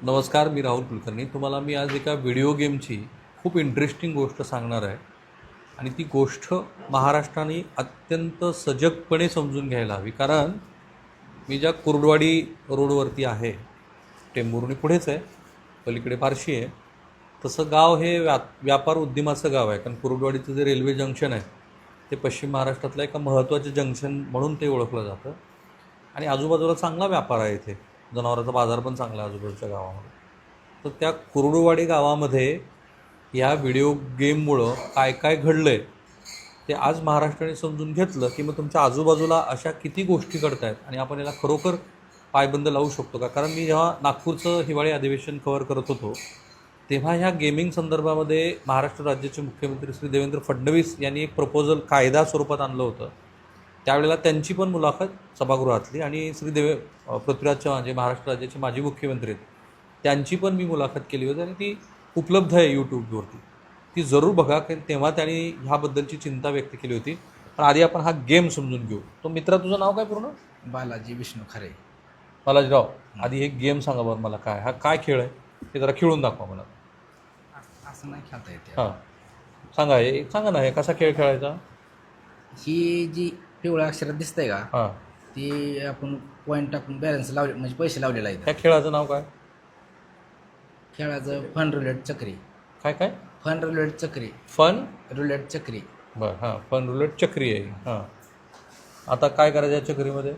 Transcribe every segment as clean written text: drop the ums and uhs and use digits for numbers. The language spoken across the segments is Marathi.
नमस्कार, मी राहुल कुलकर्णी. तुम्हाला मी आज एका व्हिडिओ गेमची खूप इंटरेस्टिंग गोष्ट सांगणार आहे आणि ती गोष्ट महाराष्ट्राने अत्यंत सजगपणे समजून घ्यायला हवी. कारण मी ज्या कुर्डवाडी रोडवरती आहे, टेंभुर्णी पुढेच आहे, पलीकडे फारशी आहे, तसं गाव हे व्यापार उद्यमाचं गाव आहे. कारण कुर्डवाडीचं जे रेल्वे जंक्शन आहे ते पश्चिम महाराष्ट्रातलं एका महत्त्वाचं जंक्शन म्हणून ते ओळखलं जातं आणि आजूबाजूला चांगला व्यापार आहे. इथे जनावरांचा बाजार पण चांगला आहे आजूबाजूच्या गावामध्ये. तर त्या कुर्डुवाडी गावामध्ये या व्हिडिओ गेममुळं काय काय घडलं आहे ते आज महाराष्ट्राने समजून घेतलं की मग तुमच्या आजूबाजूला अशा किती गोष्टी घडत आहेत आणि आपण याला खरोखर पायबंद लावू शकतो का. कारण मी जेव्हा नागपूरचं हिवाळी अधिवेशन कव्हर करत होतो तेव्हा ह्या गेमिंग संदर्भामध्ये महाराष्ट्र राज्याचे मुख्यमंत्री श्री देवेंद्र फडणवीस यांनी एक प्रपोजल कायदा स्वरूपात आणलं होतं. त्यावेळेला त्यांची पण मुलाखत सभागृहातली आणि पृथ्वीराज चव्हाण जे महाराष्ट्र राज्याचे माजी मुख्यमंत्री आहेत त्यांची पण मी मुलाखत केली होती आणि ती उपलब्ध आहे यूट्यूबवरती. ती जरूर बघा, कारण तेव्हा त्यांनी ह्याबद्दलची चिंता व्यक्त केली होती. पण आधी आपण हा गेम समजून घेऊ. तो मित्रा, तुझं नाव काय पूर्ण? बालाजी विष्णू खरे. बालाजीराव, आधी हे गेम सांगा बरं मला, हा काय खेळ आहे ते जरा खेळून दाखवा मला. असं नाही खेळता येते. हां, सांगा ना, हे कसा खेळ खेळायचा. ही जी पिवळ्या अक्षरात दिसतंय का, हां, ती आपण पॉईंट टाकून बॅलन्स लावले म्हणजे पैसे लावलेला आहे. त्या खेळाचं नाव काय? खेळाचं फन रुलेट चक्री. काय? फन रुलेट चक्री. फन रुलेट चक्री. बरं, हां, फन रुलेट चक्री आहे. हां, आता काय करायचं या चक्रीमध्ये?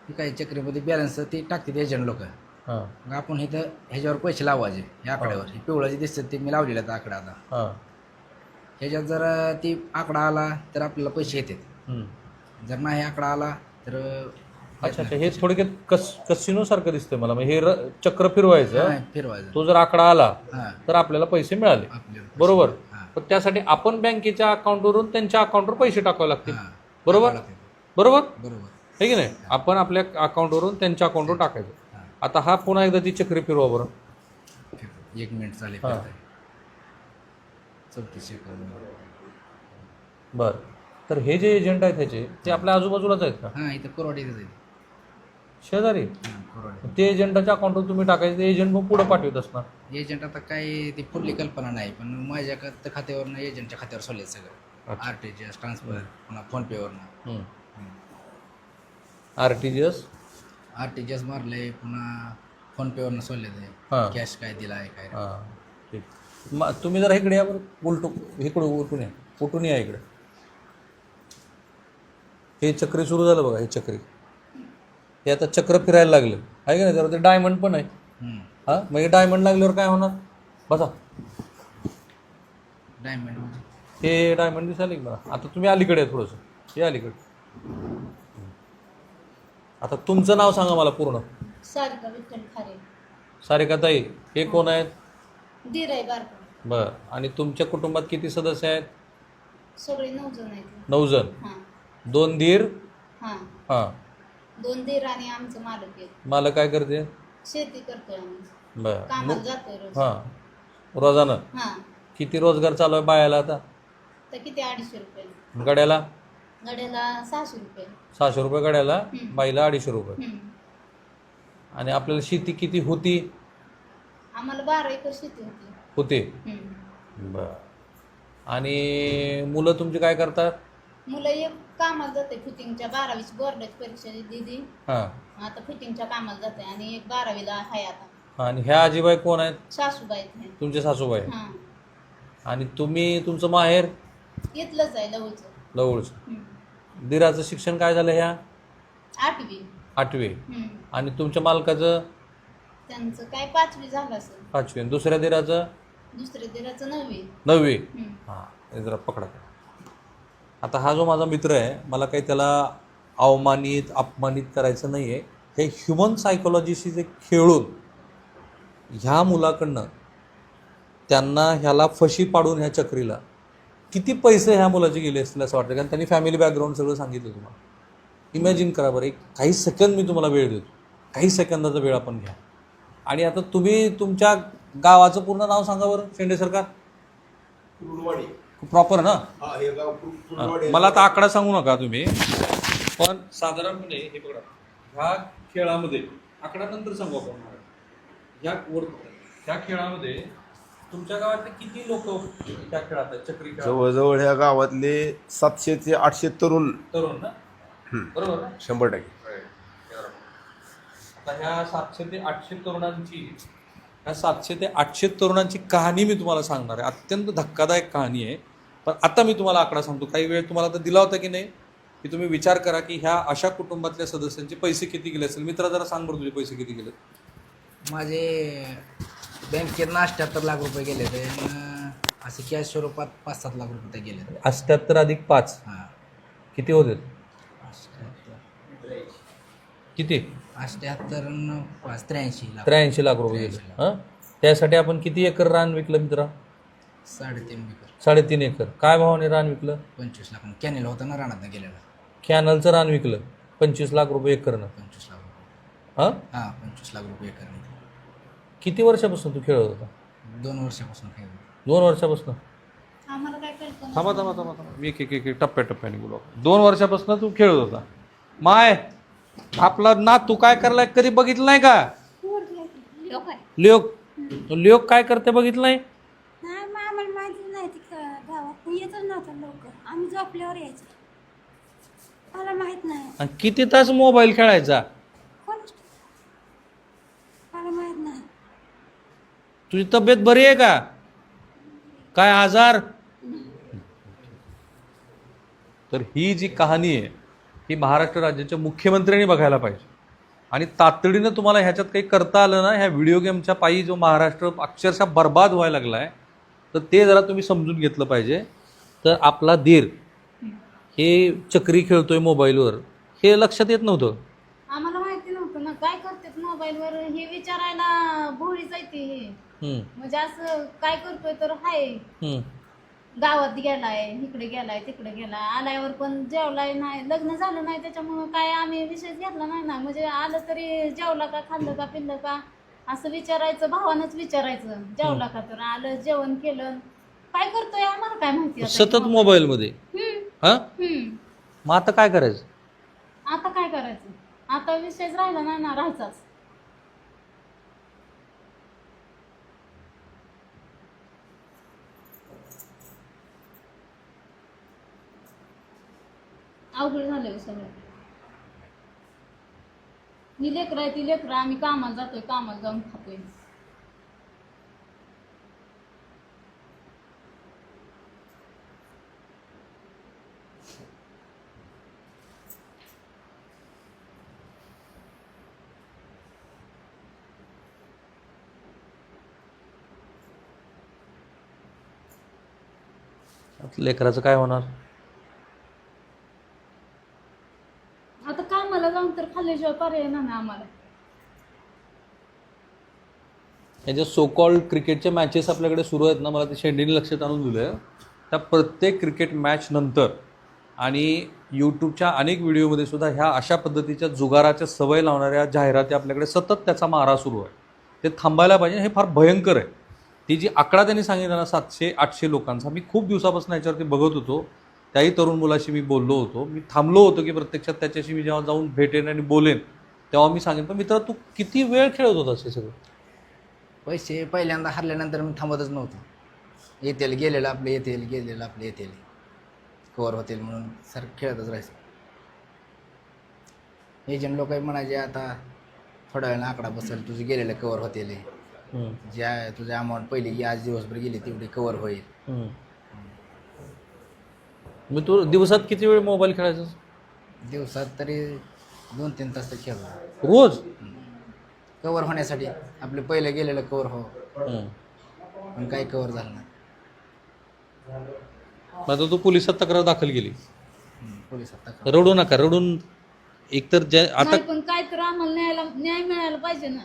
ही काही चक्रीमध्ये बॅलन्स ती टाकते एजंट लोक. हां मग आपण इथं ह्याच्यावर पैसे लावायचे. ह्या आकड्यावर हे पिवळं जे दिसतं ते मी लावलेलं आहे आकडा. आता हां ह्याच्यात जर ती आकडा आला तर आपल्याला पैसे येतात. जर नाही आकडा आला तर अच्छा, हे थोडक्यात कसिनोसारखं दिसतंय मला. मग हे चक्र फिरवायचं, फिरवायचं. तो जर आकडा आला हां, तर आपल्याला पैसे मिळाले, आपल्याला पैसे. बरोबर. हां, पण त्यासाठी आपण बँकेच्या अकाउंटवरून त्यांच्या अकाउंटवर पैसे टाकावे लागतील, हां. बरोबर बरोबर बरोबर. हे की नाही. आपण आपल्या अकाउंटवरून त्यांच्या अकाउंटवर टाकायचं. हां. आता हा पुन्हा एकदा ती चक्री फिरवा बरं. 1 मिनिट चालेल. हां. 34 सेकंद. बरं, तर हे जे एजंट आहेत ह्याचे ते आपल्या आजूबाजूलाच आहेत का? हां, इथं कोरवाडीतच आहे. शेजारी? हां, कोरवाडी. ते एजंटाच्या अकाउंटवर तुम्ही टाकायचं, ते एजंट मग पुढं पाठवत असणार. एजंट आता काय ती पुढली कल्पना नाही, पण माझ्या खात्यावरनं एजंटच्या खात्यावर सोडले सगळं. अच्छा. RTGS ट्रान्सफर, पुन्हा फोनपेवरनं. RTGS मारले, पुन्हा फोनपेवरनं सोडले ते. हां. कॅश काय दिला आहे काय. हां, ठीक. मग तुम्ही जरा इकडे या बरं, उलटून या इकडे. हे चक्री सुरू झालं बघा, हे चक्री, हे आता चक्र फिरायला लागलं आहे का नाही. त्यावर ते डायमंड पण आहे. हां, मग हे डायमंड लागल्यावर काय होणार? बसा, डायमंड हे डायमंड दिसायला की बघा. आता तुम्ही अलीकडे आहे थोडंसं, हे अलीकडे. आता तुमचं नाव सांगा मला पूर्ण. सारिका विठ्ठल खारे. सारिकाताई, हे कोण आहेत? दीर आहे बारका. बरं, आणि तुमच्या कुटुंबात किती सदस्य आहेत? सगळे 9 जण आहेत. 9 जण. हां 2 दीर. हां हां, 2 दीर आणि आमचं मालक आहे. मला काय करते? शेती करतोय आम्ही. बरं. कामाला जातोय रोज. हां, रोजानं हां, किती रोजगार चालू आहे बायाला आता? तर किती 250 रुपये गड्याला? गड्याला 600 रुपये. 600 रुपये गड्याला, हं. बाईला 250 रुपये. हं. आणि आपल्याला शेती किती होती? आम्हाला 12 एकर शेती होते. हं. बरं. आणि मुलं तुमची काय करतात? मुलं एक कामाला जाते फिटिंगच्या, 12वीची बोर्डाची परीक्षा दिली. हां, आता फिटिंगच्या कामाला जाते आणि एक 12वीला आहे आता. आणि ह्या आजीबाई कोण आहेत? सासूबाई आहेत. तुमचे सासूबाई. हां, आणि तुमचं माहेर? इथलंच आहे लवचं. जवळचं. हं. दिराचं शिक्षण काय झालं ह्या? 8वी. 8वी. हं. आणि तुमच्या मालकाचं? त्यांचं काय 5वी झालं असेल. 5वी. आणि दुसऱ्या दिराचं? दुसऱ्या दिराचं 9वी. 9वी. हं. हां, हे जरा पकडा. आता हा जो माझा मित्र आहे, मला काही त्याला अपमानित करायचं नाही आहे. हे ह्युमन सायकोलॉजीशी जे खेळून ह्या मुलाकडनं त्यांना ह्याला फशी पाडून ह्या चक्रीला किती पैसे ह्या मुलाचे गेले असतील असं वाटतं. कारण त्यांनी फॅमिली बॅकग्राऊंड सगळं सांगितलं तुम्हाला. इमॅजिन करा बरं, काही सेकंद मी तुम्हाला वेळ देतो, काही सेकंदाचा वेळ आपण घ्या. आणि आता तुम्ही तुमच्या गावाचं पूर्ण नाव सांगा बरं, शेंडे सरकार. कुर्डवाडी. प्रॉपर ना? हा, हे गाव कुर्डवाडी. मला आता आकडा सांगू नका तुम्ही, पण साधारणपणे हे बघा, ह्या खेळामध्ये आकडा नंतर सांगू आपण. त्या खेळामध्ये तुमच्या गावातले किती लोक त्या खेळात आहेत, चक्री खेळात? जवळजवळ ह्या गावातले 700 ते 800 तरुण तरुण ना, बरोबर ना? 100%. आता ह्या 700 ते 800 तरुणांची ह्या 700 ते 800 तरुणांची कहाणी मी तुम्हाला सांगणार आहे. अत्यंत धक्कादायक कहाणी आहे. पण आता मी तुम्हाला आकडा सांगतो. काही वेळ तुम्हाला तर दिला होता की नाही, की तुम्ही विचार करा की ह्या अशा कुटुंबातल्या सदस्यांचे पैसे किती गेले असेल. मित्रा जरा सांग बरं, तुझे पैसे किती गेले? माझे बँकेत 78 लाख रुपये गेले ते, असे कॅश स्वरूपात 5-7 लाख रुपये गेले. 78 अधिक 5 हां, किती होते? 78 किती? 78 न 5 83 लाख. 83 लाख रुपये गेले. हां, त्यासाठी आपण किती एकर रान विकलं मित्रा? 3.5 एकर. 3.5 एकर. काय भावाने रान विकलं? 25 लाख. कॅनेल होता ना रानात गेलेला. कॅनलचं रान विकलं 25 लाख रुपये एकरनं. 25 लाख रुपये. हां, 25 लाख रुपये एकर. किती वर्षापासून तू खेळत होता? 2 वर्षापासून खेळतो. 2 वर्षापासून? आम्हाला काय कळतं थांबा. मी एक टप्प्याटप्प्याने बोलू. 2 वर्षापासून तू खेळत होता. माय, आपला ना तू काय करलाय कधी बघितलं नाही का? लोक आहे. लोक काय करते बघितलं नाही? नाही मग आम्हाला माहिती नाही ती गावात येतच नव्हतं लवकर. आम्ही झोपल्यावर यायचं. मला माहित नाही. आणि किती तास मोबाईल खेळायचा? कोण मला माहित नाही. तुझी तब्येत बरी आहे का? काय आजार? तर ही जी कहाणी आहे ही महाराष्ट्र राज्याच्या मुख्यमंत्र्यांनी बघायला पाहिजे. आणि तातडीनं तुम्हाला ह्याच्यात काही करता आलं ना, ह्या व्हिडिओ गेमच्या पायी जो महाराष्ट्र अक्षरशः बर्बाद व्हायला लागला आहे, तर ते जरा तुम्ही समजून घेतलं पाहिजे. तर आपला धीर हे चक्री खेळतोय मोबाईलवर, हे लक्षात येत नव्हतं. आम्हाला माहिती नव्हतं ना काय करतात मोबाईलवर, हे विचारायला भोळी जायते हे. म्हणजे असं काय करतोय तर हाय गावात गेलाय, इकडे गेलाय, तिकडे गेलाय, आल्यावर पण जेवलाय नाही, लग्न झालं नाही त्याच्यामुळं काय आम्ही विषयच घेतला नाही ना. म्हणजे आलं तरी जेवला का, खाल्लं का, पिल्लं का असं विचारायचं, भावानंच विचारायचं. जेवला का, तर आलं, जेवण केलं, काय करतोय आम्हाला काय माहिती. सतत मोबाईलमध्ये. हा, मग आता काय करायचं? आता काय करायचं? आता विषयच राहिला नाही ना, राहायचाच. अवघड झालं सगळं. ही लेकरं आहे, ती लेकरं, आम्ही कामाला जातोय, कामाला जाऊन खातोय. लेकराचं काय होणार? आता कामाला जाऊन तर खाल्ल्याशिवाय पर्याय नाही ना आम्हाला. याच्या सो कॉल्ड क्रिकेटच्या मॅचेस आपल्याकडे सुरू आहेत ना, मला ते शेंडीने लक्षात आणून दिलं आहे. त्या प्रत्येक क्रिकेट मॅच नंतर आणि यूट्यूबच्या अनेक व्हिडिओमध्ये सुद्धा ह्या अशा पद्धतीच्या जुगाराच्या सवय लावणाऱ्या जाहिराती आपल्याकडे सतत त्याचा मारा सुरू आहे. ते थांबायला पाहिजे. हे फार भयंकर आहे. ती जी आकडा त्यांनी सांगितला ना 700-800 लोकांचा, मी खूप दिवसापासून याच्यावरती बघत होतो. त्याही तरुण मुलाशी मी बोललो होतो. मी थांबलो होतो की प्रत्यक्षात त्याच्याशी मी जेव्हा जाऊन भेटेन आणि बोलेन तेव्हा मी सांगेन. पण मित्र, तू किती वेळ खेळत होतास हे सगळं? पैसे पहिल्यांदा हरल्यानंतर मी थांबतच नव्हतो. येतील गेलेलं आपले, येतील गेलेलं आपले, येतील कवर होतील म्हणून सर खेळतच राहायचं. एजंट लोक म्हणायचे आता थोड्या वेळानं आकडा बसेल, तुझे गेलेलं कवर होतील, ज्या तुझ्या अमाऊंट पहिली की आज दिवसभर गेली तेवढी कवर होईल. मी तू दिवसात किती वेळ मोबाईल खेळायचा? दिवसात तरी 2-3 तास तर खेळतो रोज. कवर होण्यासाठी. आपले पहिले गेलेलं कवर हो, पण काही कवर झालं नाही. आता तू पोलिसात तक्रार दाखल केली. पोलिसात तक्रार. रडू नका, रडून एकतर आता नाही, पण काय तर आम्हाला न्याय मिळायला पाहिजे ना.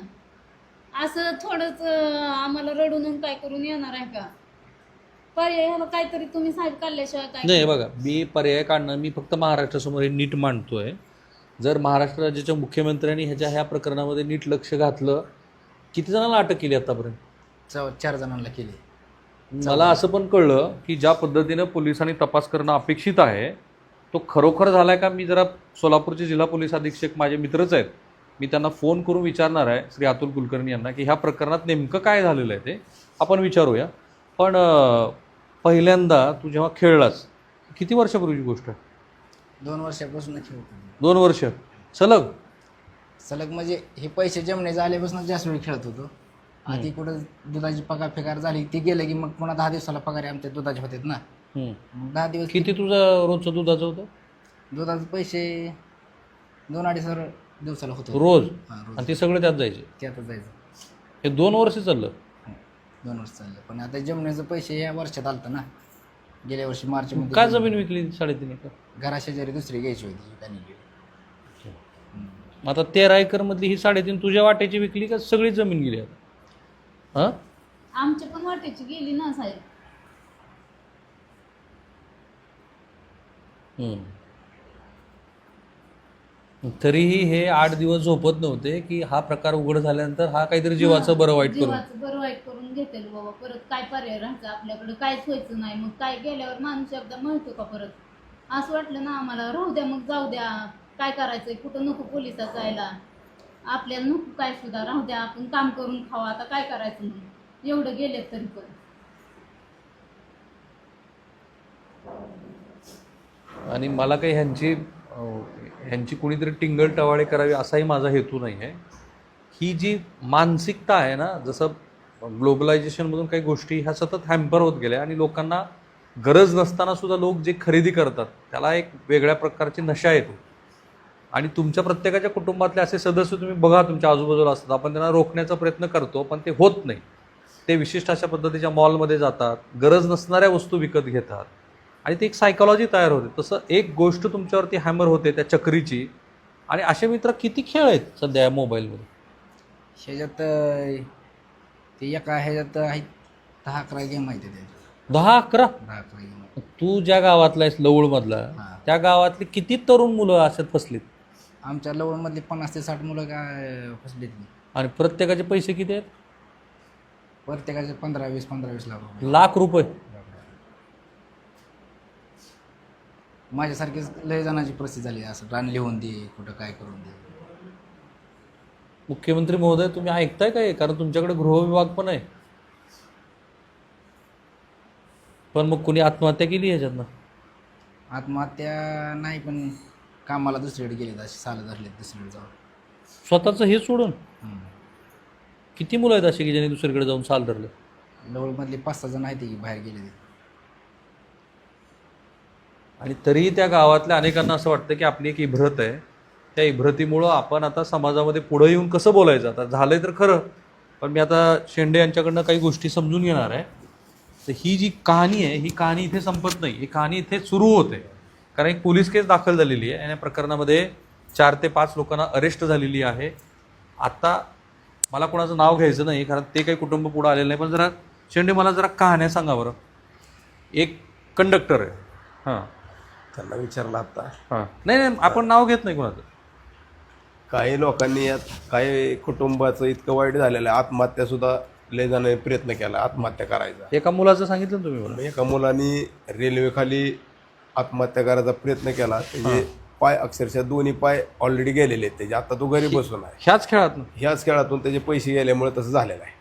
असं थोडंच आम्हाला रडून काय करून येणार आहे का? पर्याय ह्याला काहीतरी तुम्ही साहेब काढल्याशिवाय काय नाही. बघा, मी पर्याय काढणं, मी फक्त महाराष्ट्रासमोर हे नीट मांडतोय. जर महाराष्ट्र राज्याच्या मुख्यमंत्र्यांनी ह्या प्रकरणामध्ये नीट लक्ष घातलं. किती जणांना अटक केली आतापर्यंत? 4 जणांना केली. मला असं पण कळलं की ज्या पद्धतीनं पोलिसांनी तपास करणं अपेक्षित आहे तो खरोखर झालाय का? मी जरा सोलापूरचे जिल्हा पोलीस अधीक्षक माझे मित्रच आहेत, मी त्यांना फोन करून विचारणार आहे श्री अतुल कुलकर्णी यांना की ह्या प्रकरणात नेमकं काय झालेलं आहे ते आपण विचारूया. पण पहिल्यांदा तू जेव्हा खेळलास किती वर्षापूर्वीची गोष्ट आहे? 2 वर्षापासून खेळतो. 2 वर्ष सलग? सलग म्हणजे हे पैसे जमणे झाल्यापासून जास्त वेळ खेळत होतो. आधी कुठं दुधाची पगार फेकार झाली ती गेलं की मग पुन्हा 10 दिवसाला पगार आहे आमच्या दुधाचे होते ना. मग 10 दिवस किती तुझं रोजचं दुधाचं होतं? दुधाचे पैसे 2-2.5 दिवसाला होतो रोज? हां, रोज. आणि ते सगळे त्यात जायचे? त्यातच जायचं. हे 2 वर्ष चाललं? 2 वर्ष चाललं. पण आता जमण्याचं पैसे या वर्षात आलतं ना. गेल्या वर्षी मार्चमध्ये. काय जमीन विकली 3.5 एकर? घराशेजारी दुसरी घ्यायची होती त्यांनी गेली. मग आता 13 एकरमधली ही 3.5 तुझ्या वाट्याची विकली का सगळी जमीन गेली आता? हां, आमच्या पण वाटेची गेली ना साहेब. तरीही हे 8 दिवस झोपत नव्हते की हा प्रकार उघड झाल्यानंतर हा काहीतरी जीवाचं बरं वाईट करून. जीवाचं बरं वाईट करून घेतेल बाबा. परत काय पर्याय राहायचा आपल्याकडे? काहीच व्हायचं नाही. मग काय गेल्यावर माणूस एकदा म्हणतो का परत? असं वाटलं ना आम्हाला, राहू द्या मग, जाऊ द्या, काय करायचंय, कुठं नको पोलिसात जायला, आपल्याला नको काय सुद्धा, राहू द्या, आपण काम करून खावा, आता काय करायचं म्हणून एवढं गेले तरी पण. आणि मला काही ह्यांची कुणीतरी टिंगल टवाळे करावी असाही माझा हेतू नाही आहे. ही जी मानसिकता आहे ना, जसं ग्लोबलायझेशनमधून काही गोष्टी ह्या सतत हॅम्पर होत गेल्या आणि लोकांना गरज नसताना सुद्धा लोक जे खरेदी करतात त्याला एक वेगळ्या प्रकारची नशा येतो. आणि तुमच्या प्रत्येकाच्या कुटुंबातले असे सदस्य तुम्ही बघा तुमच्या आजूबाजूला असतात, आपण त्यांना रोखण्याचा प्रयत्न करतो पण ते होत नाही. ते विशिष्ट अशा पद्धतीच्या मॉलमध्ये जातात, गरज नसणाऱ्या वस्तू विकत घेतात आणि ती एक सायकॉलॉजी तयार होते. तसं एक गोष्ट तुमच्यावरती हॅमर होते त्या चक्रीची. आणि असे मित्र किती खेळ आहेत सध्या या मोबाईलमध्ये? ह्याच्यात ते एका ह्याच्यात आहेत 10-11 गेम आहेत त्याच्यात. 10-11? 10-11 गेम. तू ज्या गावातला आहेस लवळमधला, हां. त्या गावातली किती तरुण मुलं अशात फसलीत? आमच्या लवळमधली 50 ते 60 मुलं काय फसलीत नाही. आणि प्रत्येकाचे पैसे किती आहेत? प्रत्येकाचे 15-20 लाख रुपये. लाख रुपये. माझ्यासारखीच लय जणांची परिस्थिती झाली, असं रान लिहून दे, कुठं काय करून दे. मुख्यमंत्री महोदय तुम्ही ऐकताय काय? कारण तुमच्याकडे गृहविभाग पण आहे. पण मग कुणी आत्महत्या केली ह्याच्यातनं? आत्महत्या नाही, पण कामाला दुसरीकडे गेले, असे सालं धरले दुसरीकडे जाऊन. स्वतःचं हे सोडून? किती मुलं आहेत अशी की ज्यांनी दुसरीकडे जाऊन साल धरलं? लवळमधले 5-6 जण आहेत की बाहेर गेले. आणि तरीही त्या गावातल्या अनेकांना असं वाटतं की आपली एक इब्रत आहे, त्या इब्रतीमुळं आपण आता समाजामध्ये पुढं येऊन कसं बोलायचं. आता झालंय तर खरं, पण मी आता शेंडे यांच्याकडनं काही गोष्टी समजून घेणार आहे. तर ही जी कहाणी आहे ही कहाणी इथे संपत नाही, ही कहाणी इथे सुरू होते. कारण एक पोलीस केस दाखल झालेली आहे आणि या प्रकरणामध्ये 4 ते 5 लोकांना अरेस्ट झालेली आहे. आता मला कोणाचं नाव घ्यायचं नाही कारण ते काही कुटुंब पुढं आलेलं नाही, पण जरा शेंडे मला जरा कहाण्या सांगा बरं. एक कंडक्टर आहे, हां, त्यांना विचारलं आता. हां, नाही आपण नाव घेत नाही कोणाचं. काही लोकांनी यात काही कुटुंबाचं इतकं वाईट झालेलं आहे, आत्महत्या सुद्धा लय जणांनी प्रयत्न केला आत्महत्या करायचा. एका मुलाचं सांगितलं तुम्ही मला. एका मुलांनी रेल्वेखाली आत्महत्या करायचा प्रयत्न केला, त्याचे पाय अक्षरशः 2 पाय ऑलरेडी गेलेले आहेत त्याचे. आता तो घरी बसून आहे. ह्याच खेळात ह्याच खेळातून त्याचे पैसे गेल्यामुळे तसं झालेलं आहे.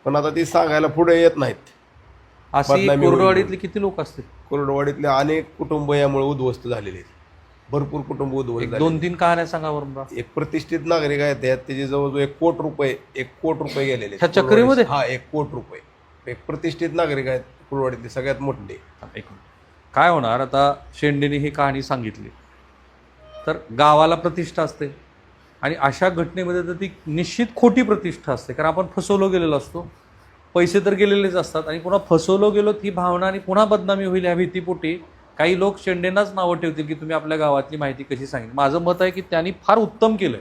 पण आता ती सांगायला पुढे येत नाहीत. अशी बदनामी होईल. कोरडवाडीतले किती लोक असतील? कोरडवाडीतले अनेक कुटुंब यामुळे उद्ध्वस्त झालेले आहेत. भरपूर कुटुंब उद्ध्वस्त झाले. 2-3 कहाण्या सांगा बरं मला. एक प्रतिष्ठित नागरिक आहेत त्याचे जवळजवळ 1 कोटी रुपये गेलेले आहेत. ह्या चक्रीमध्ये? हा, 1 कोटी रुपये. एक प्रतिष्ठित नागरिक आहेत कुरवाडीतले, सगळ्यात मोठे. काय होणार आता? शेंडेने ही कहाणी सांगितली तर गावाला प्रतिष्ठा असते आणि अशा घटनेमध्ये तर ती निश्चित खोटी प्रतिष्ठा असते. कारण आपण फसवलो गेलेलो असतो, पैसे तर गेलेलेच असतात आणि पुन्हा फसवलो गेलो ती भावना आणि पुन्हा बदनामी होईल ह्या भीतीपोटी काही लोक शेंडेंनाच नावं ठेवतील की तुम्ही आपल्या गावातली माहिती कशी सांगितली. माझं मत आहे की त्यांनी फार उत्तम केलं.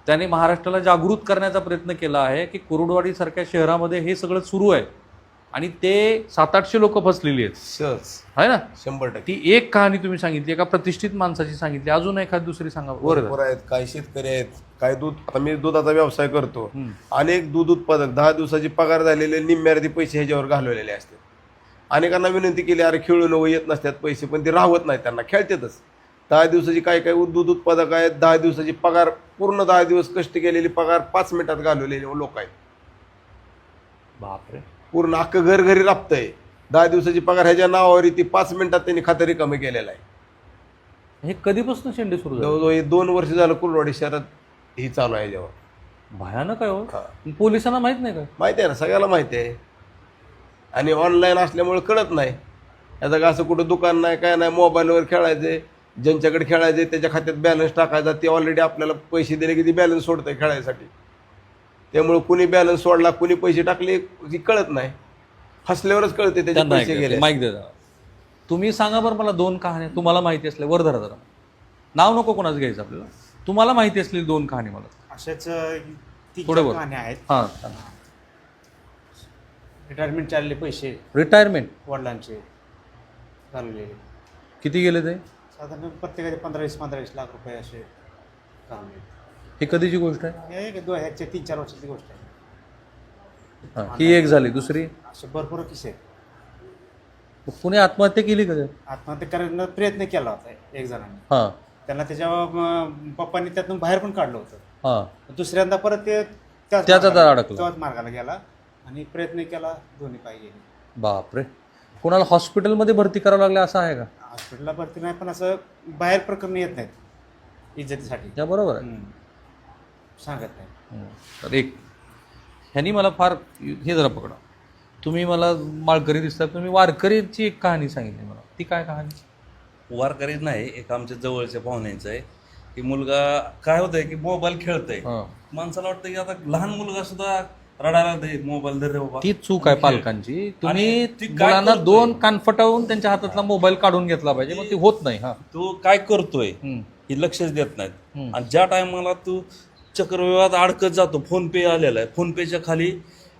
त्याने महाराष्ट्राला जागृत करण्याचा प्रयत्न केला आहे की कुरुडवाडीसारख्या शहरामध्ये हे सगळं सुरू आहे आणि ते 700-800 लोक फसलेली आहेत. सहज आहे ना? 100%. ती एक कहाणी तुम्ही सांगितली, एका प्रतिष्ठित माणसाची सांगितली. अजून एखादी दुसरी सांगा. भरपूर आहेत. काही शेतकरी आहेत, काही दूध. आता मी दुधाचा व्यवसाय करतो. अनेक दूध उत्पादक 10 दिवसाची पगार झालेले निम्म्यार्धी पैसे ह्याच्यावर घालवलेले असतात. अनेकांना विनंती केली, अरे खेळू नको, येत नसतात पैसे, पण ते राहत नाहीत, त्यांना खेळतातच. 10 दिवसाची काय काय दूध उत्पादक आहेत, 10 दिवसाची पगार, पूर्ण 10 दिवस कष्ट केलेली पगार 5 मिनिटात घालवलेले लोक आहेत. बापरे. पूर्ण अख्खं घर घरी राबतंय. 10 दिवसाची पगार ह्याच्या नावावर ती 5 मिनिटात त्यांनी खातं रिकामी केलेलं आहे. हे कधीपासून शेंडे सुरू झाले? जवळजवळ 2 वर्ष झालं कुर्डवाडी शहरात ही चालू आहे याच्यावर. भयानक आहे हो. हा. पोलिसांना माहित नाही का? माहिती आहे ना, सगळ्याला माहिती आहे. आणि ऑनलाईन असल्यामुळे कळत नाही. याचं का असं कुठं दुकान नाही, काय नाही, मोबाईलवर खेळायचे, ज्यांच्याकडे खेळायचे त्याच्या खात्यात बॅलन्स टाकायचा, ते ऑलरेडी आपल्याला पैसे दिले की ती बॅलन्स सोडतंय खेळायसाठी. त्यामुळे कुणी बॅलन्स सोडला, कुणी पैसे टाकले की कळत नाही. हसल्यावरच कळते त्याचे पैसे गेले. माहिती दे जरा. तुम्ही सांगा बरं मला 2 कहाण्या तुम्हाला माहिती असल्या, वर धरा जरा, नाव नको कोणाचं घ्यायचं आपल्याला, तुम्हाला माहिती असलेली 2 कहाणी मला. अशाच थोडं बोल. कहाण्या आहेत. हां. रिटायरमेंट चालले पैसे रिटायरमेंट वडिलांचे घालवलेले, किती गेले ते? साधारण प्रत्येकाचे 15-20 लाख रुपये असे घालवलेले. ही कधीची गोष्ट आहे? हे एक 3-4 वर्षाची गोष्ट आहे. हां, ही एक झाली. दुसरी, असे भरपूर किस्से आहेत. कुणी आत्महत्या केली का? आत्महत्या करण्याचा प्रयत्न केला होता एक जणांनी. हां त्यांना त्याच्या पप्पांनी त्यातून बाहेर पण काढलं होतं. हां. दुसऱ्यांदा परत ते त्याचा दर अडकला. त्याच मार्गाला गेला आणि प्रयत्न केला, दोन्ही पाय गेले. बापरे. कोणाला हॉस्पिटलमध्ये भरती करावं लागलं असं आहे का? हॉस्पिटलला भरती नाही, पण असं बाहेर प्रकरण येत नाहीत इज्जतीसाठी. त्या बरोबर आहे. सांगत नाही. तर एक ह्यांनी मला फार हे जरा पकडा, तुम्ही मला माळकरी दिसतात, तुम्ही वारकरीची एक कहाणी सांगितली मला, ती काय कहाणी? वारकरी नाही, एक आमच्या जवळच्या पाहुण्यांचं आहे की मुलगा काय होतंय की मोबाईल खेळतोय. हां. माणसाला वाटतं की आता लहान मुलगा सुद्धा रडायला दे, मोबाईल धर रे बाबा. ती चूक आहे पालकांची. तुम्ही आणि ती काय मुलांना करतोय? 2 कान फटवून त्यांच्या हातातला मोबाईल काढून घेतला पाहिजे, मग ते होत नाही. हा. तो काय करतोय हम्म. हे लक्षच देत नाहीत. हम्म. आणि ज्या टायमाला तू चक्रव्यूहात अडकत जातो, फोन पे आलेला आहे, फोन पेच्या खाली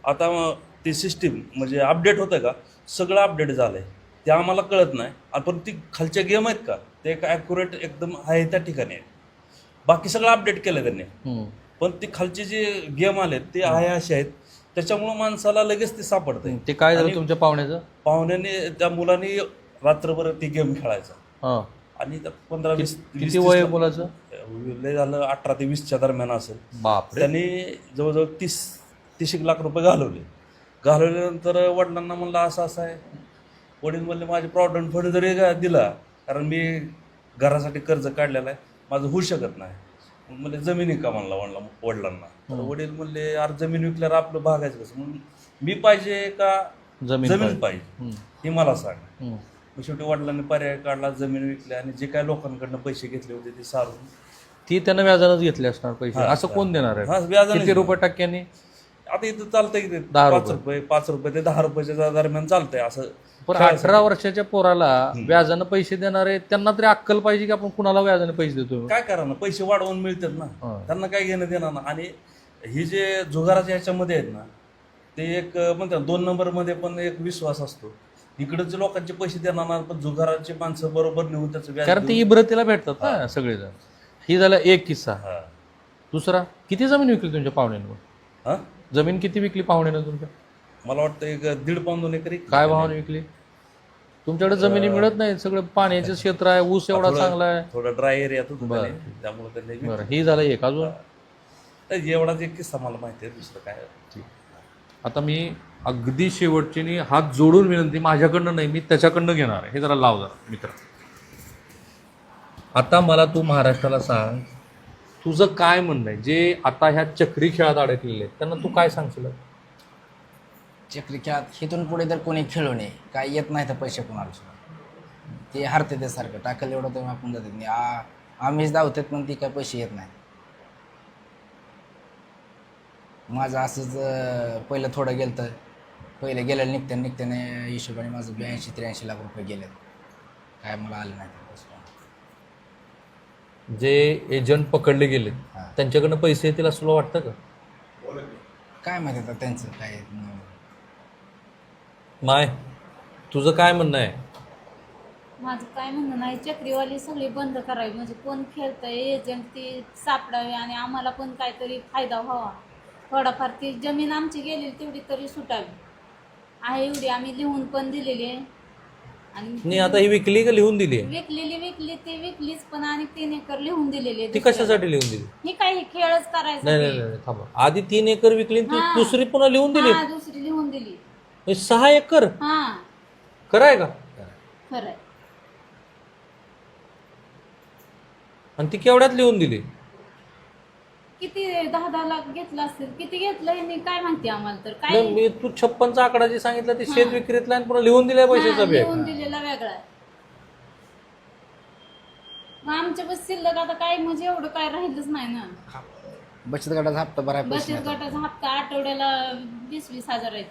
आता ती सिस्टीम म्हणजे अपडेट होतं का, सगळं अपडेट झालंय, ते आम्हाला कळत नाही. पण ती खालच्या गेम आहेत का, ते एक ॲक्युरेट एकदम आहे त्या ठिकाणी आहे. बाकी सगळं अपडेट केलं त्यांनी, हम्म. पण ते खालचे जे गेम आले ते आहे असे आहेत, त्याच्यामुळं माणसाला लगेच ते सापडतंय. ते काय झालं आणि तुमच्या पाहुण्याचं? पाहुण्याने त्या मुलाने रात्रभर ती गेम खेळायचा हां. आणि त्या 15-20 किती वय आहे मुलाचं? लय झालं 18 ते 20च्या दरम्यान असेल. बापरे. त्यांनी जवळजवळ 30 लाख रुपये घालवल्यानंतर वडिलांना म्हणलं असं असं आहे. वडील म्हणले माझे प्रॉव्हिडंट फंड जरी दिला, कारण मी घरासाठी कर्ज काढलेलं आहे, माझं होऊ शकत नाही. मग म्हणले जमिनी का म्हणला वडिलांना. तर वडील म्हणले अरे जमीन विकल्यावर आपलं भागायचं कसं, म्हणून मी पाहिजे का जमीन पाहिजे हे मला सांग. मग शेवटी वडिलांनी पर्याय काढला, जमीन विकल्या आणि जे काय लोकांकडनं पैसे घेतले होते ते सारून ती त्यानं व्याजानंच घेतली असणार पैसे. हां, असं कोण देणार हां, आहे? व्याजाने किती रुपये टक्क्यांनी? आता इथं चालतंय की 10 5 रुपये ते 10 रुपयाच्या दरम्यान चालतंय असं. पण 18 वर्षाच्या पोराला व्याजानं पैसे देणारे त्यांना तरी अक्कल पाहिजे की आपण कुणाला व्याजाने पैसे देतो. काय करा ना, पैसे वाढवून मिळतात ना, त्यांना काय घेणं देणार ना. आणि ही जे जुगाराच्या ह्याच्यामध्ये आहेत ना, ते एक म्हणतात 2 नंबरमध्ये पण एक विश्वास असतो. इकडचे लोकांचे पैसे देणार ना, पण जुगाराचे माणसं बरोबर नेऊन त्याचं व्याज कारण ते इब्रतीला भेटतात ना सगळेजण. ही झाला एक किस्सा. हा. दुसरा, किती जमीन विकली तुमच्या पाहुण्यानं? हा? जमीन किती विकली पाहुण्यानं तुमच्या? मला वाटतं एक 1.5 पाऊण 2 एकर. काय भावाने विकली? तुमच्याकडे जमिनी मिळत नाही, सगळं पाण्याचं क्षेत्र आहे, ऊस एवढा चांगला आहे. थोडा ड्राय एरियात होतो त्यामुळे त्यांनी बरं, ही झालं एक. अजून एवढाच एक किस्सा मला माहिती आहे, दुसरं काय. आता मी अगदी शेवटची हात जोडून विनंती, माझ्याकडनं नाही, मी त्याच्याकडनं घेणार आहे. हे जरा लाव जरा मित्र. आता मला तू महाराष्ट्राला सांग, तुझं काय म्हणणं आहे जे आता ह्या चक्री खेळात अडकलेले आहेत त्यांना तू काय सांगशील? चक्री खेळात इथून पुढे तर कोणी खेळू नये, काय येत नाही तर पैसे कोणाला सुद्धा, ते हरते ते सारखं टाकलं एवढं तर आपण जातात नाही. आम्हीच धावतात पण ती काय पैसे येत नाही. माझं असंच पहिलं थोडं गेलं तर पहिलं गेलेलं निघत्याने हिशोबाने माझं 82-83 लाख रुपये गेले, काय मला आलं नाही. जे एजंट पकडले गेले त्यांच्याकडनं पैसे येतील असं तुला वाटतं का? काय माहिती आता त्यांचं काय. माय, तुझं काय म्हणणं आहे? माझं काय म्हणणं नाही, चक्रीवाली सगळी बंद करावी, म्हणजे कोण खेळतंय एजंट ती सापडावे आणि आम्हाला पण काहीतरी फायदा व्हावा. थोडाफार ती जमीन आमची गेलेली तेवढी तरी सुटावी आहे, एवढी आम्ही लिहून पण दिलेली आहे. आणि नाही आता ही विकली का लिहून दिली आहे? विकली ती विकलीच पण आणि 3 एकर लिहून दिलेली ती कशासाठी लिहून दिली? ही काही खेळच करायचा नाही नाही नाही थांबा, आधी 3 एकर विकली आणि ती दुसरी पुन्हा लिहून दिली? हा दुसरी लिहून दिली. म्हणजे 6 एकर हा कराय का? खरंय. आणि ती केवढ्यात लिहून दिली? किती 10-10 लाख घेतलं असेल, किती घेतलं हे काय माहिती आम्हाला तर काय. नाही, मी तू 56चा आकडा जे सांगितला ते शेत विक्रीतला आणि पुन्हा लिहून दिलाय पैशाचा बॅग. लिहून दिलेला वेगळा आहे. मग आमच्या बस शिल्लक आता काय म्हणजे एवढं काय राहिलंच नाही ना. बचत गटाचा हप्ता भरायला पैसे बचत गटाचा हप्ता आठवड्याला 20-20 हजार आहे.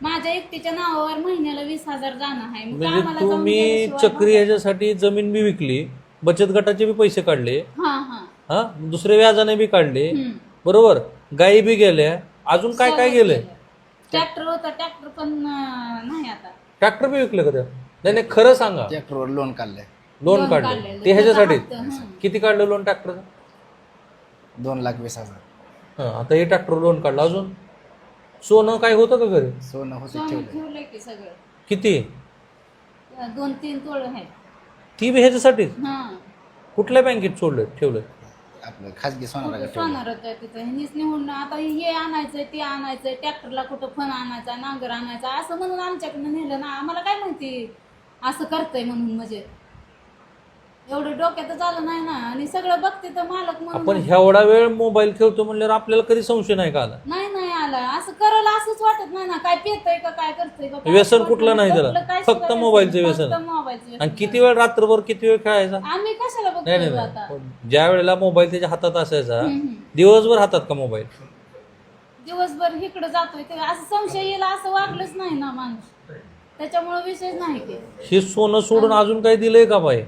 माझ्या एकटीच्या नावावर महिन्याला 20,000 जाणं आहे. मग म्हणजे आम्हाला तू जाऊन मी गेल्याशिवाय चक्री ह्याच्यासाठी जमीन बी विकली, बचत गटाचे बी पैसे काढले, हा हा हा दुसरे व्याजाने बी काढले, हम्म. बरोबर, गायी बी गेल्या, अजून काय काय गेलंय? ट्रॅक्टर होता, ट्रॅक्टर पण नाही आता. ट्रॅक्टर बी विकलं का त्या? नाही नाही खरं सांगा. ट्रॅक्टरवर लोन काढलंय लोन काढलं काढलेलं. ते ह्याच्यासाठी? त्याचा हप्ता, हं. किती काढलं लोन ट्रॅक्टरचं? 2,20,000. हा आता हे ट्रॅक्टर लोन काढलं. अजून सोनं काय होतं का घरी? सोनं होतं सोनं ठेवलं. ठेवलंय की सगळं. किती? 2-3 तोळ आहे. ती बी ह्याच्यासाठी? हा कुठल्या बँकेत सोडलं ठेवलं? आपलं खाजगी सोनाला ठेवलं. सोनार आहे तिथं. ह्यांनीच निवडणं आता हे आणायचंय ते आणायचंय, ट्रॅक्टरला कुठं फण आणायचा, नांगर आणायचा असं म्हणून आमच्याकडनं नेलं ना. आम्हाला काय माहिती असं करतंय म्हणून. म्हणजे एवढं डोक्यातच आलं नाही ना. आणि सगळं बघते तर मालक आपण म्हणून एवढा वेळ मोबाईल खेळतो म्हणल्यावर आपल्याला कधी संशय नाही का आला? नाही आला. असं करायला असंच वाटत नाही ना. काय पेतय का काय करतंय का काय व्यसन वाटत कुठलं नाही त्याला? कुठलं काय फक्त सुद्धा मोबाईलचं व्यसन. व्यसन. फक्त मोबाईलचं व्यसन. आणि किती वेळ रात्रभर किती वेळ खेळायचा? आम्ही कशाला नाही नाही बघतोय आता. नाही, ज्या वेळेला मोबाईल त्याच्या हातात असायचा हम्म. दिवसभर हातात का मोबाईल? दिवसभर इकडे जातोय ते असं संशय येईल असं वागलंच नाही ना माणूस. त्याच्यामुळे विषयच नाही की हे सोनं सोडून अजून काही दिलंय का बाई?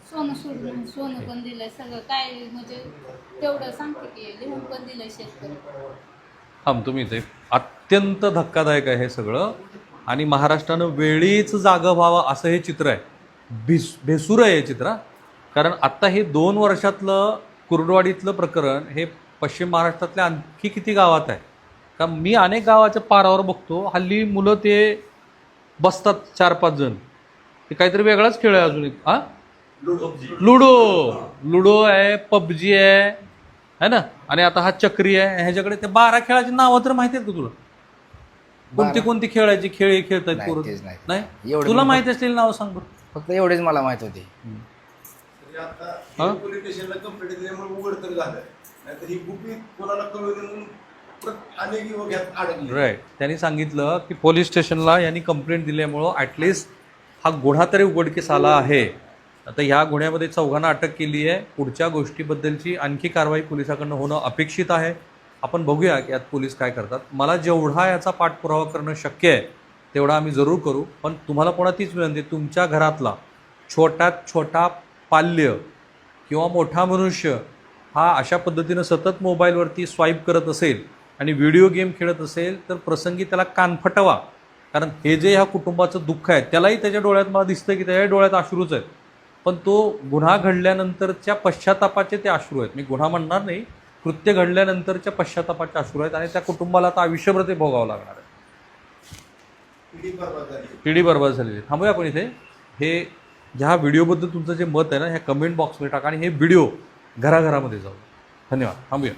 सोनं सोडून सोनं पण दिलंय सगळं काय म्हणजे तेवढं सांगते की लिहून पण दिलंय शेतकरी. तुम्ही इथे अत्यंत धक्कादायक आहे हे सगळं. आणि महाराष्ट्रानं वेळीच जागं व्हावं असं हे चित्र आहे. भेसूर आहे हे चित्र. कारण आत्ता हे 2 वर्षातलं कुर्डवाडीतलं प्रकरण हे पश्चिम महाराष्ट्रातल्या आणखी किती गावात आहे का? मी अनेक गावाच्या पारावर बघतो हल्ली मुलं ते बसतात 4-5 जण. ते काहीतरी वेगळाच खेळ आहे अजून एक. लुडो आहे, पबजी आहे ना. आणि आता हा चक्री आहे. ह्याच्याकडे ते 12 खेळाची नावं तर माहिती आहेत का तुला? कोणती कोणती खेळायची खेळ हे खेळतायत नाही, पोरं? तेच नाही. नाही एवढं तुला मी माहिती असलेली नावं सांग बरं. फक्त एवढेच मला माहित होते. आता पोलीस स्टेशनला कंप्लेंट दिल्यामुळे उघड तर झालं, नाहीतर ही गुपित कोणाला कळवली म्हणून अनेक युवक यात अडकले. राईट. त्यांनी सांगितलं की पोलीस स्टेशनला यांनी कंप्लेंट दिल्यामुळं ॲटलिस्ट हा गुन्हा तरी उघडकीस आला आहे. आता ह्या गुन्ह्यामध्ये 4घांना अटक केली आहे. पुढच्या गोष्टीबद्दलची आणखी कारवाई पोलिसाकडनं होणं अपेक्षित आहे. आपण बघूया की यात पोलीस काय करतात. मला जेवढा याचा पाठपुरावा करणं शक्य आहे तेवढा आम्ही जरूर करू. पण तुम्हाला पुन्हा तीच विनंती, तुमच्या घरातला छोट्यात छोटा पाल्य किंवा मोठा मनुष्य हा अशा पद्धतीनं सतत मोबाईलवरती स्वाईप करत असेल आणि व्हिडिओ गेम खेळत असेल तर प्रसंगी त्याला कान फटवा. कारण हे जे ह्या कुटुंबाचं दुःख आहे त्यालाही त्याच्या डोळ्यात मला दिसतं की त्याच्या डोळ्यात अश्रूच आहेत. पण तो गुन्हा घडल्यानंतरच्या पश्चातापाचे ते अश्रू आहेत. मी गुन्हा म्हणणार नाही, कृत्य घडल्यानंतरच्या पश्चातापाचे अश्रू आहेत. आणि त्या कुटुंबाला आता आयुष्यभर ते भोगावं लागणार आहे. पिढी बरबाद झालेली. थांबूया आपण इथे. हे ह्या व्हिडिओबद्दल तुमचं जे मत आहे ना ह्या कमेंट बॉक्समध्ये टाका आणि हे व्हिडिओ घराघरामध्ये जाऊ. धन्यवाद. थांबूया.